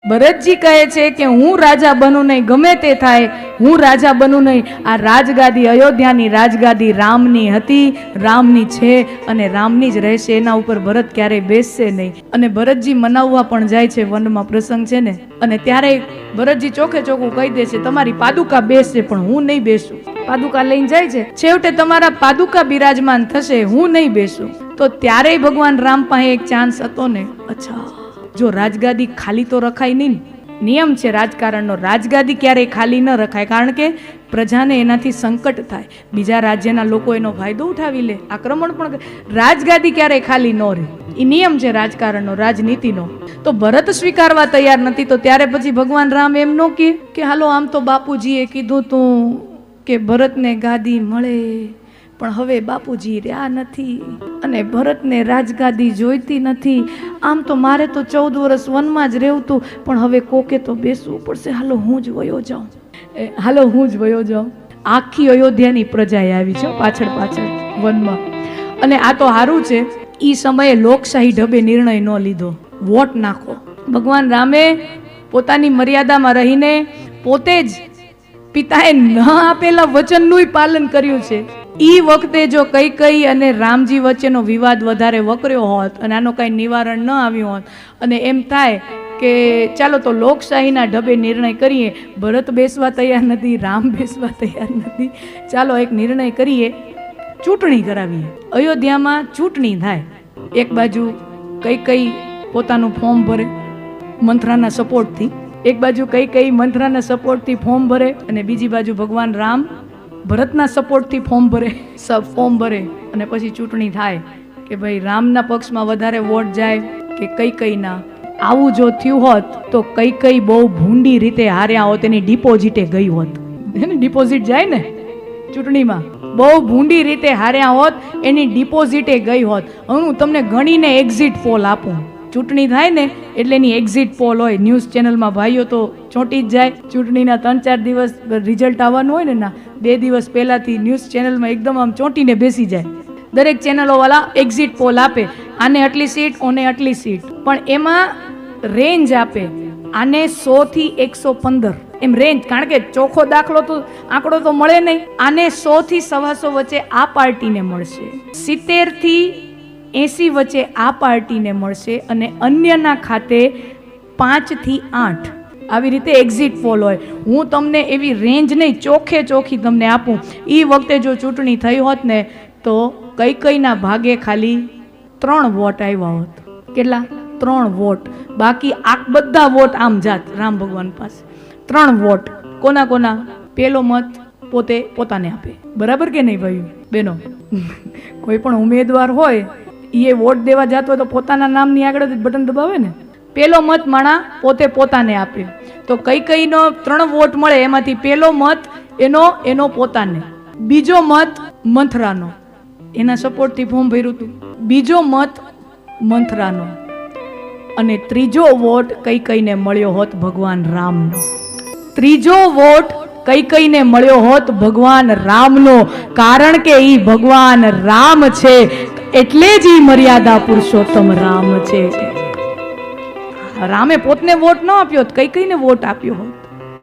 ભરતજી કહે છે કે હું રાજા બનું નહીં, ગમે તે થાય હું રાજા બનું નહીં. આ રાજગાદી અયોધ્યાની રાજગાદી રામની હતી, રામની છે અને રામની જ રહેશે. એના ઉપર ભરત ક્યારેય બેસશે નહીં. અને ભરતજી મનાવવા પણ જાય છે, વનમાં પ્રસંગ છે ને, અને ત્યારે ભરતજી ચોખે ચોખ્ખું કહી દે છે તમારી પાદુકા બેસશે પણ હું નહીં બેસું. પાદુકા લઈને જાય છે, છેવટે તમારા પાદુકા બિરાજમાન થશે, હું નહીં બેસું. તો ત્યારેય ભગવાન રામ પાસે એક ચાન્સ હતો ને. અચ્છા, જો રાજગાદી ખાલી તો રખાય નહીં. નિયમ છે રાજકારણનો, રાજગાદી ક્યારેય ખાલી ન રખાય, કારણ કે પ્રજાને એનાથી સંકટ થાય, બીજા રાજ્યના લોકો એનો ફાયદો ઉઠાવી લે, આક્રમણ પણ. રાજગાદી ક્યારેય ખાલી ન રહે, એ નિયમ છે રાજકારણનો, રાજનીતિનો. તો ભરત સ્વીકારવા તૈયાર નથી. તો ત્યારે પછી ભગવાન રામ એમ નો કે હાલો આમ તો બાપુજીએ કીધું તું કે ભરતને ગાદી મળે, પણ હવે બાપુજી રહ્યા નથી અને ભરતને રાજગાદી જોઈતી નથી. આમ તો મારે તો 14 વર્ષ વનમાં જ રહેવું હતું, પણ હવે કોકે તો બેસવું પડશે. હાલો હું જ વયો જાઉં, હાલો હું જ વયો જાઉં. આખી અયોધ્યાની પ્રજાએ આવી છે પાછળ પાછળ વનમાં. અને આ તો સારું છે, એ સમયે લોકશાહી ઢબે નિર્ણય ન લીધો, વોટ નાખો. ભગવાન રામે પોતાની મર્યાદામાં રહીને પોતે જ પિતાએ ન આપેલા વચનનું પાલન કર્યું છે. ઈ વખતે જો કૈકેયી અને રામજી વચ્ચેનો વિવાદ વધારે વકર્યો હોત અને આનો કઈ નિવારણ ન આવ્યું હોત, અને એમ થાય કે ચાલો તો લોકશાહીના ઢબે નિર્ણય કરીએ, ભરત બેસવા તૈયાર નથી, રામ બેસવા તૈયાર નથી, ચાલો એક નિર્ણય કરીએ, ચૂંટણી કરાવીએ. અયોધ્યામાં ચૂંટણી થાય. એક બાજુ કૈકેયી પોતાનું ફોર્મ ભરે મંથરાના સપોર્ટથી, એક બાજુ કૈકેયી મંથરાના સપોર્ટથી ફોર્મ ભરે, અને બીજી બાજુ ભગવાન રામ ભરતના સપોર્ટથી ફોર્મ ભરે અને પછી ચૂંટણી થાય કે ભાઈ રામના પક્ષમાં વધારે વોટ જાય કે કૈકેયીના. આવું જો થયું હોત તો કૈકેયી બહુ ભૂંડી રીતે હાર્યા હોત, એની ડિપોઝિટે ગઈ હોત. એને ડિપોઝિટ જાય ને ચૂંટણીમાં, બહુ ભૂંડી રીતે હાર્યા હોત, એની ડિપોઝિટે ગઈ હોત. હવે હું તમને ગણીને એક્ઝિટ પોલ આપું. ચૂંટણી થાય ને એટલે એની એક્ઝિટ પોલ હોય, ન્યૂઝ ચેનલમાં ભાઈઓ તો ચોંટી જ જાય. ચૂંટણીના 3-4 દિવસ રિઝલ્ટ આવવાનું હોય ને, ના 2 દિવસ પહેલાથી ન્યૂઝ ચેનલમાં એકદમ આમ ચોંટીને બેસી જાય. દરેક ચેનલોવાળા એક્ઝિટ પોલ આપે, આને આટલી સીટ, ઓને આટલી સીટ, પણ એમાં રેન્જ આપે, આને 100 થી 115 એમ રેન્જ, કારણ કે ચોખ્ખો દાખલો તો આંકડો તો મળે નહીં. આને 100 થી 125 વચ્ચે આ પાર્ટીને મળશે, 70 થી 80 વચ્ચે આ પાર્ટીને મળશે, અને અન્યના ખાતે 5 થી 8. આવી રીતે એક્ઝિટ પોલ હોય. હું તમને એવી રેન્જ નહીં, ચોખ્ખે ચોખ્ખી તમને આપું. એ વખતે જો ચૂંટણી થઈ હોત ને તો કૈકેયીના ભાગે ખાલી 3 વોટ આવ્યા હોત. કેટલા? 3 વોટ. બાકી આ બધા વોટ આમ જાત રામ ભગવાન પાસે. 3 વોટ કોના કોના? પેલો મત પોતે પોતાને આપે. બરાબર કે નહીં ભાઈ બેનો? કોઈ પણ ઉમેદવાર હોય એ વોટ દેવા જતો હોય તો પોતાના નામની આગળ જ બટન દબાવે ને. પેલો મત માણા પોતે પોતાને આપે. તો કૈકેયીનો 3 વોટ મળે, એમાંથી પેલો મત એનો પોતાને, બીજો મત મંથરાનો, એના સપોર્ટથી ફોર્મ ભર્યું હતું, બીજો મત મંથરાનો, અને ત્રીજો વોટ કૈકેયીને મળ્યો હોત ભગવાન રામનો. ત્રીજો વોટ કૈકેયીને મળ્યો હોત ભગવાન રામનો, કારણ કે ઈ ભગવાન રામ છે, એટલે જ ઈ મર્યાદા પુરુષોત્તમ રામ છે. રામે પોતને વોટ ન આપ્યો, કૈકેયીને વોટ આપ્યો હોત.